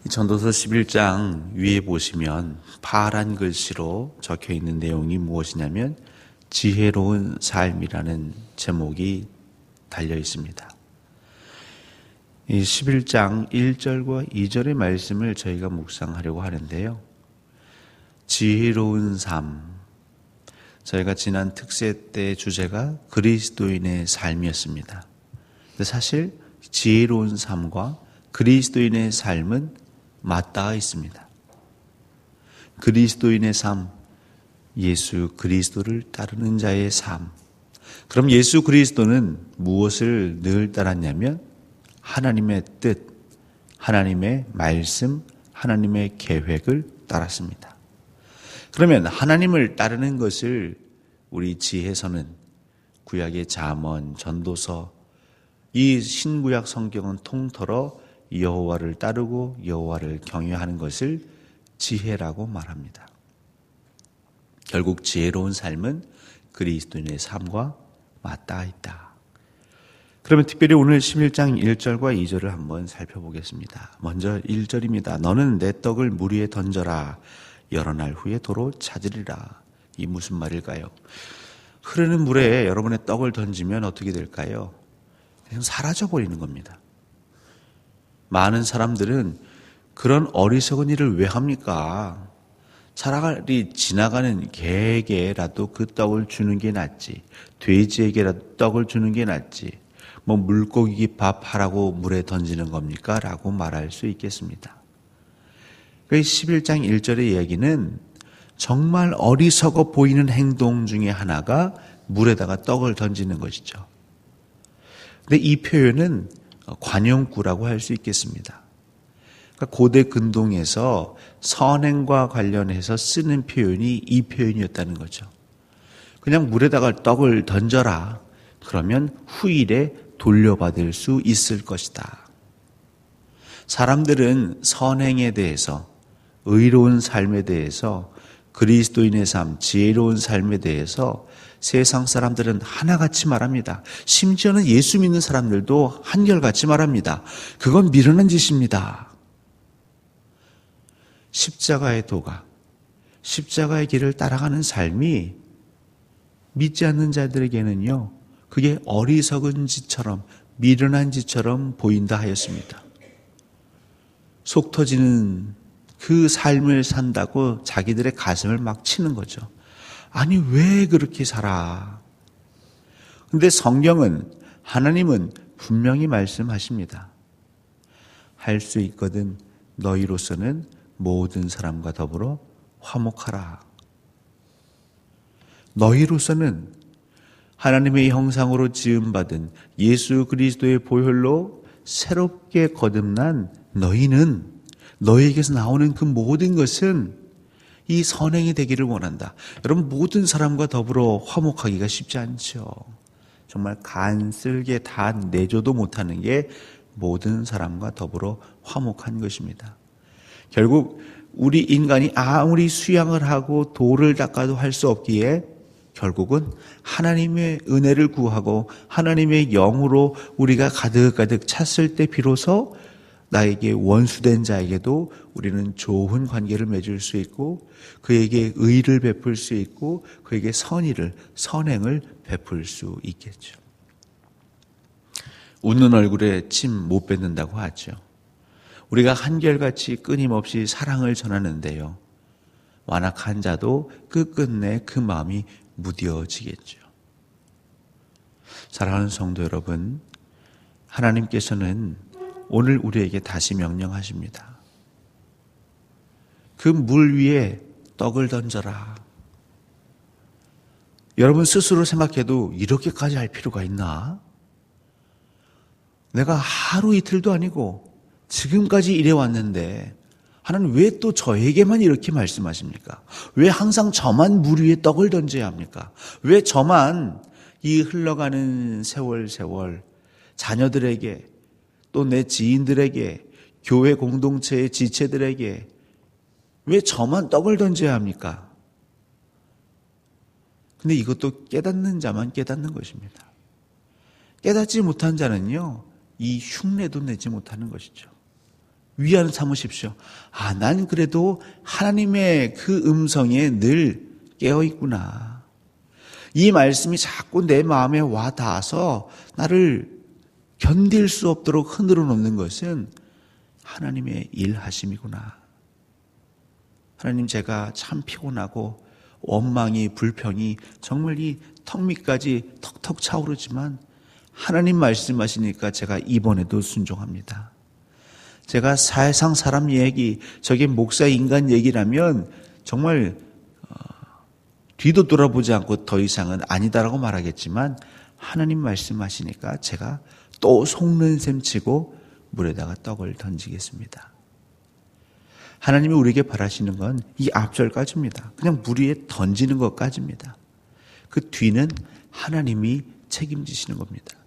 이 전도서 11장 위에 보시면 파란 글씨로 적혀 있는 내용이 무엇이냐면 지혜로운 삶이라는 제목이 달려 있습니다. 이 11장 1절과 2절의 말씀을 저희가 묵상하려고 하는데요. 지혜로운 삶, 저희가 지난 특세 때 주제가 그리스도인의 삶이었습니다. 근데 사실 지혜로운 삶과 그리스도인의 삶은 맞닿아 있습니다. 그리스도인의 삶, 예수 그리스도를 따르는 자의 삶. 그럼 예수 그리스도는 무엇을 늘 따랐냐면 하나님의 뜻, 하나님의 말씀, 하나님의 계획을 따랐습니다. 그러면 하나님을 따르는 것을 우리 지혜서는 구약의 잠언, 전도서, 이 신구약 성경은 통틀어 여호와를 따르고 여호와를 경외하는 것을 지혜라고 말합니다. 결국 지혜로운 삶은 그리스도인의 삶과 맞닿아 있다. 그러면 특별히 오늘 11장 1절과 2절을 한번 살펴보겠습니다. 먼저 1절입니다. 너는 내 떡을 물 위에 던져라. 여러 날 후에 도로 찾으리라. 이 무슨 말일까요? 흐르는 물에 여러분의 떡을 던지면 어떻게 될까요? 그냥 사라져 버리는 겁니다. 많은 사람들은 그런 어리석은 일을 왜 합니까? 차라리 지나가는 개에게라도 그 떡을 주는 게 낫지, 돼지에게라도 떡을 주는 게 낫지, 뭐 물고기 밥 하라고 물에 던지는 겁니까? 라고 말할 수 있겠습니다. 11장 1절의 이야기는 정말 어리석어 보이는 행동 중에 하나가 물에다가 떡을 던지는 것이죠. 근데 이 표현은 관용구라고 할 수 있겠습니다. 그러니까 고대 근동에서 선행과 관련해서 쓰는 표현이 이 표현이었다는 거죠. 그냥 물에다가 떡을 던져라. 그러면 후일에 돌려받을 수 있을 것이다. 사람들은 선행에 대해서, 의로운 삶에 대해서, 그리스도인의 삶, 지혜로운 삶에 대해서 세상 사람들은 하나같이 말합니다. 심지어는 예수 믿는 사람들도 한결같이 말합니다. 그건 미련한 짓입니다. 십자가의 도가, 십자가의 길을 따라가는 삶이 믿지 않는 자들에게는요, 그게 어리석은 짓처럼, 미련한 짓처럼 보인다 하였습니다. 속 터지는 그 삶을 산다고 자기들의 가슴을 막 치는 거죠. 아니 왜 그렇게 살아? 근데 성경은, 하나님은 분명히 말씀하십니다. 할 수 있거든 너희로서는 모든 사람과 더불어 화목하라. 너희로서는 하나님의 형상으로 지음받은 예수 그리스도의 보혈로 새롭게 거듭난 너희는, 너희에게서 나오는 그 모든 것은 이 선행이 되기를 원한다. 여러분, 모든 사람과 더불어 화목하기가 쉽지 않죠. 정말 간쓸게 다 내줘도 못하는 게 모든 사람과 더불어 화목한 것입니다. 결국 우리 인간이 아무리 수양을 하고 도를 닦아도 할 수 없기에 결국은 하나님의 은혜를 구하고 하나님의 영으로 우리가 가득가득 찼을 때 비로소 나에게 원수된 자에게도 우리는 좋은 관계를 맺을 수 있고 그에게 의를 베풀 수 있고 그에게 선행을 베풀 수 있겠죠. 웃는 얼굴에 침 못 뱉는다고 하죠. 우리가 한결같이 끊임없이 사랑을 전하는데요. 완악한 자도 끝끝내 그 마음이 무뎌지겠죠. 사랑하는 성도 여러분, 하나님께서는 오늘 우리에게 다시 명령하십니다. 그 물 위에 떡을 던져라. 여러분 스스로 생각해도 이렇게까지 할 필요가 있나? 내가 하루 이틀도 아니고 지금까지 이래왔는데 하나님 왜 또 저에게만 이렇게 말씀하십니까? 왜 항상 저만 물 위에 떡을 던져야 합니까? 왜 저만 이 흘러가는 세월 자녀들에게 또 내 지인들에게 교회 공동체의 지체들에게 왜 저만 떡을 던져야 합니까? 근데 이것도 깨닫는 자만 깨닫는 것입니다. 깨닫지 못한 자는요, 이 흉내도 내지 못하는 것이죠. 위안 삼으십시오. 난 그래도 하나님의 그 음성에 늘 깨어 있구나. 이 말씀이 자꾸 내 마음에 와 닿아서 나를 견딜 수 없도록 흔들어 놓는 것은 하나님의 일하심이구나. 하나님, 제가 참 피곤하고 원망이, 불평이 정말 이 턱 밑까지 턱턱 차오르지만 하나님 말씀하시니까 제가 이번에도 순종합니다. 제가 사회상 사람 얘기, 저게 목사 인간 얘기라면 정말 뒤도 돌아보지 않고 더 이상은 아니다라고 말하겠지만 하나님 말씀하시니까 제가 또 속는 셈 치고 물에다가 떡을 던지겠습니다. 하나님이 우리에게 바라시는 건 이 앞절까지입니다. 그냥 물 위에 던지는 것까지입니다. 그 뒤는 하나님이 책임지시는 겁니다.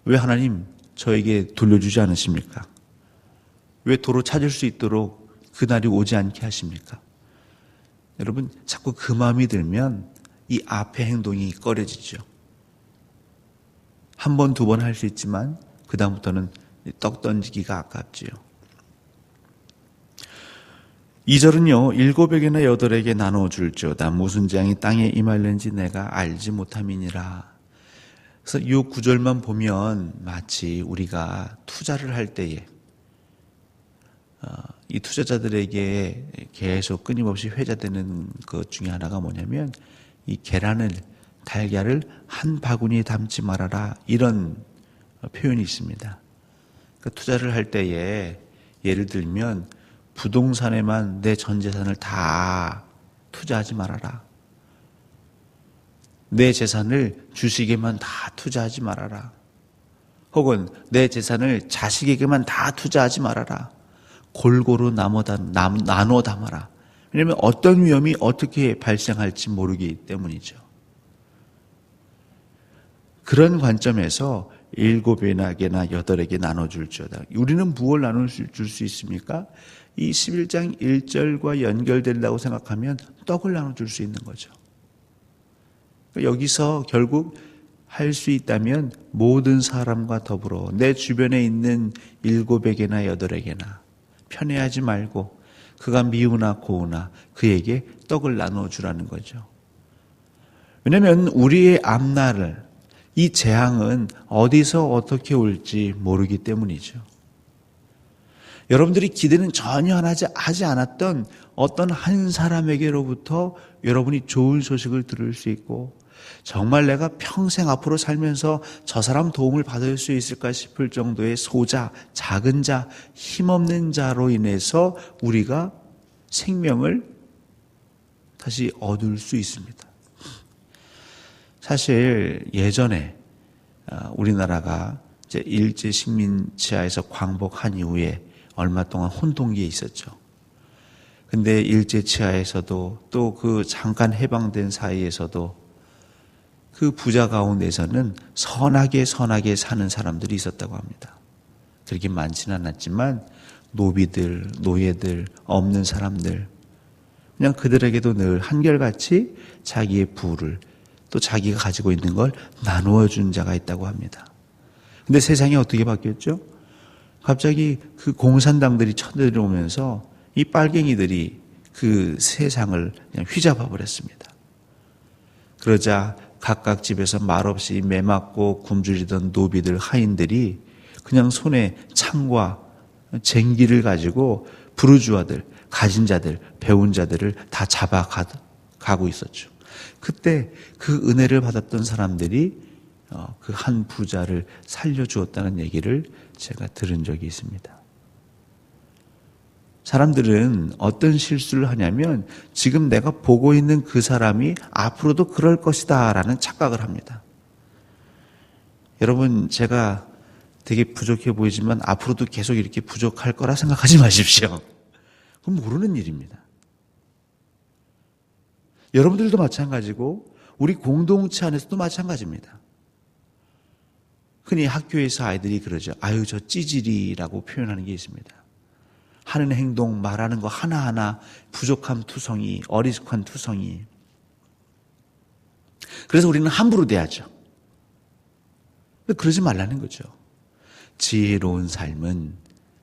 왜 하나님 저에게 돌려주지 않으십니까? 왜 도로 찾을 수 있도록 그날이 오지 않게 하십니까? 여러분, 자꾸 그 마음이 들면 이 앞의 행동이 꺼려지죠. 한 번, 두 번 할 수 있지만 그 다음부터는 떡 던지기가 아깝지요. 2절은요, 7에게나 8에게 나눠줄지어다. 무슨 재앙이 땅에 임할는지 내가 알지 못함이니라. 그래서 이 9절만 보면 마치 우리가 투자를 할 때에 이 투자자들에게 계속 끊임없이 회자되는 것 중에 하나가 뭐냐면 이 계란을, 달걀을 한 바구니에 담지 말아라, 이런 표현이 있습니다. 그러니까 투자를 할 때에 예를 들면 부동산에만 내 전 재산을 다 투자하지 말아라. 내 재산을 주식에만 다 투자하지 말아라. 혹은 내 재산을 자식에게만 다 투자하지 말아라. 골고루 나눠 담아라. 왜냐하면 어떤 위험이 어떻게 발생할지 모르기 때문이죠. 그런 관점에서 7에게나 8에게 나눠줄지어다. 우리는 무엇을 나눠줄 수 있습니까? 이 11장 1절과 연결된다고 생각하면 떡을 나눠줄 수 있는 거죠. 여기서 결국 할 수 있다면 모든 사람과 더불어 내 주변에 있는 7에게나 8에게나 편애하지 말고 그가 미우나 고우나 그에게 떡을 나눠주라는 거죠. 왜냐하면 우리의 앞날을, 이 재앙은 어디서 어떻게 올지 모르기 때문이죠. 여러분들이 기대는 전혀 하지 않았던 어떤 한 사람에게로부터 여러분이 좋은 소식을 들을 수 있고, 정말 내가 평생 앞으로 살면서 저 사람 도움을 받을 수 있을까 싶을 정도의 소자, 작은 자, 힘없는 자로 인해서 우리가 생명을 다시 얻을 수 있습니다. 사실 예전에 우리나라가 이제 일제 식민지하에서 광복한 이후에 얼마 동안 혼동기에 있었죠. 근데 일제 치하에서도 또 그 잠깐 해방된 사이에서도 그 부자 가운데서는 선하게 사는 사람들이 있었다고 합니다. 그렇게 많지는 않았지만 노비들, 노예들, 없는 사람들, 그냥 그들에게도 늘 한결같이 자기의 부를, 또 자기가 가지고 있는 걸 나누어 준 자가 있다고 합니다. 근데 세상이 어떻게 바뀌었죠? 갑자기 그 공산당들이 쳐들어오면서 이 빨갱이들이 그 세상을 그냥 휘잡아 버렸습니다. 그러자 각각 집에서 말없이 매맞고 굶주리던 노비들, 하인들이 그냥 손에 창과 쟁기를 가지고 부르주아들, 가진 자들, 배운 자들을 다 잡아가고 있었죠. 그때 그 은혜를 받았던 사람들이 그 한 부자를 살려주었다는 얘기를 제가 들은 적이 있습니다. 사람들은 어떤 실수를 하냐면 지금 내가 보고 있는 그 사람이 앞으로도 그럴 것이다 라는 착각을 합니다. 여러분, 제가 되게 부족해 보이지만 앞으로도 계속 이렇게 부족할 거라 생각하지 마십시오. 그건 모르는 일입니다. 여러분들도 마찬가지고 우리 공동체 안에서도 마찬가지입니다. 흔히 학교에서 아이들이 그러죠. 아유, 저 찌질이라고 표현하는 게 있습니다. 하는 행동, 말하는 거 하나하나 부족함 투성이, 어리숙한 투성이. 그래서 우리는 함부로 대하죠. 그러지 말라는 거죠. 지혜로운 삶은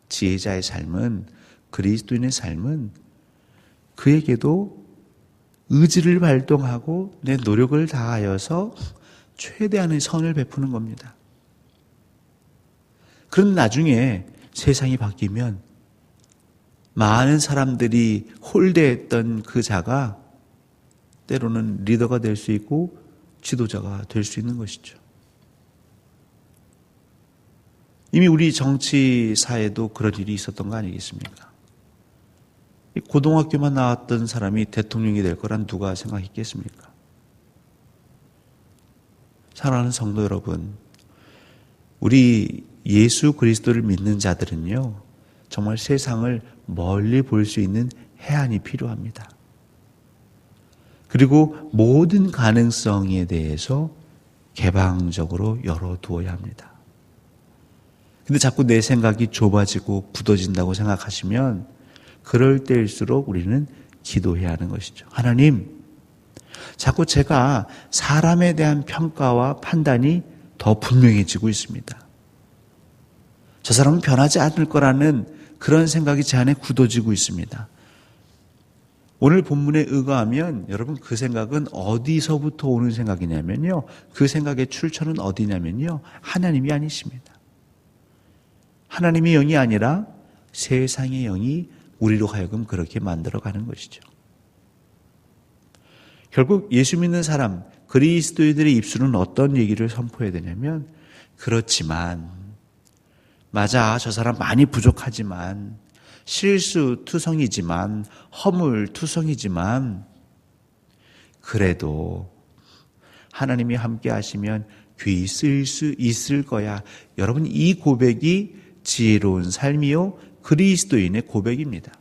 지혜자의 삶은, 그리스도인의 삶은 그에게도 의지를 발동하고 내 노력을 다하여서 최대한의 선을 베푸는 겁니다. 그런 나중에 세상이 바뀌면 많은 사람들이 홀대했던 그 자가 때로는 리더가 될 수 있고 지도자가 될 수 있는 것이죠. 이미 우리 정치사에도 그런 일이 있었던 거 아니겠습니까? 고등학교만 나왔던 사람이 대통령이 될 거란 누가 생각했겠습니까? 사랑하는 성도 여러분, 우리 예수 그리스도를 믿는 자들은요, 정말 세상을 멀리 볼 수 있는 해안이 필요합니다. 그리고 모든 가능성에 대해서 개방적으로 열어두어야 합니다. 근데 자꾸 내 생각이 좁아지고 굳어진다고 생각하시면 그럴 때일수록 우리는 기도해야 하는 것이죠. 하나님, 자꾸 제가 사람에 대한 평가와 판단이 더 분명해지고 있습니다. 저 사람은 변하지 않을 거라는 그런 생각이 제 안에 굳어지고 있습니다. 오늘 본문에 의거하면 여러분 그 생각은 어디서부터 오는 생각이냐면요. 그 생각의 출처는 어디냐면요. 하나님이 아니십니다. 하나님의 영이 아니라 세상의 영이 우리로 하여금 그렇게 만들어가는 것이죠. 결국 예수 믿는 사람, 그리스도인들의 입술은 어떤 얘기를 선포해야 되냐면, 그렇지만, 맞아, 저 사람 많이 부족하지만, 실수투성이지만, 허물투성이지만, 그래도 하나님이 함께 하시면 귀 쓸 수 있을 거야. 여러분, 이 고백이 지혜로운 삶이요 그리스도인의 고백입니다.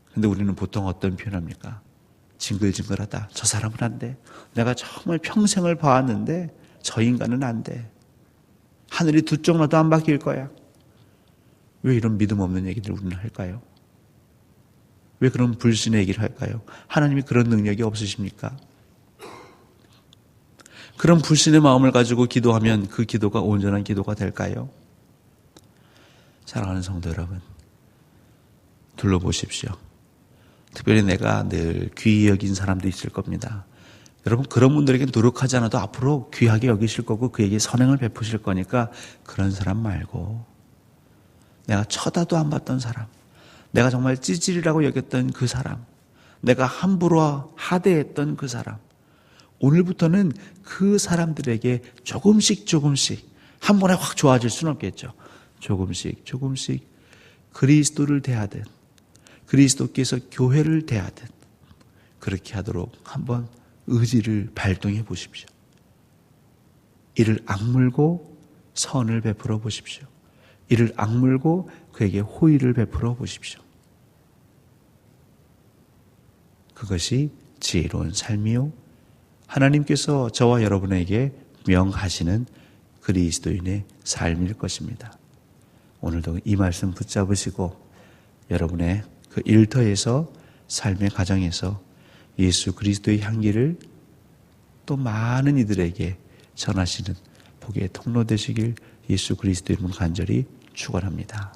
그런데 우리는 보통 어떤 표현합니까? 징글징글하다. 저 사람은 안 돼. 내가 정말 평생을 봐왔는데 저 인간은 안 돼. 하늘이 두 쪽 나도 안 바뀔 거야. 왜 이런 믿음 없는 얘기를 우리는 할까요? 왜 그런 불신의 얘기를 할까요? 하나님이 그런 능력이 없으십니까? 그런 불신의 마음을 가지고 기도하면 그 기도가 온전한 기도가 될까요? 사랑하는 성도 여러분, 둘러보십시오. 특별히 내가 늘 귀히 여긴 사람도 있을 겁니다. 여러분, 그런 분들에게 노력하지 않아도 앞으로 귀하게 여기실 거고 그에게 선행을 베푸실 거니까 그런 사람 말고, 내가 쳐다도 안 봤던 사람, 내가 정말 찌질이라고 여겼던 그 사람, 내가 함부로 하대했던 그 사람, 오늘부터는 그 사람들에게 조금씩 한 번에 확 좋아질 수는 없겠죠. 조금씩 그리스도를 대하듯, 그리스도께서 교회를 대하듯 그렇게 하도록 한번 의지를 발동해 보십시오. 이를 악물고 선을 베풀어 보십시오. 이를 악물고 그에게 호의를 베풀어 보십시오. 그것이 지혜로운 삶이요 하나님께서 저와 여러분에게 명하시는 그리스도인의 삶일 것입니다. 오늘도 이 말씀 붙잡으시고 여러분의 그 일터에서, 삶의 가정에서 예수 그리스도의 향기를 또 많은 이들에게 전하시는 복의 통로 되시길 예수 그리스도의 이름으로 간절히 축원합니다.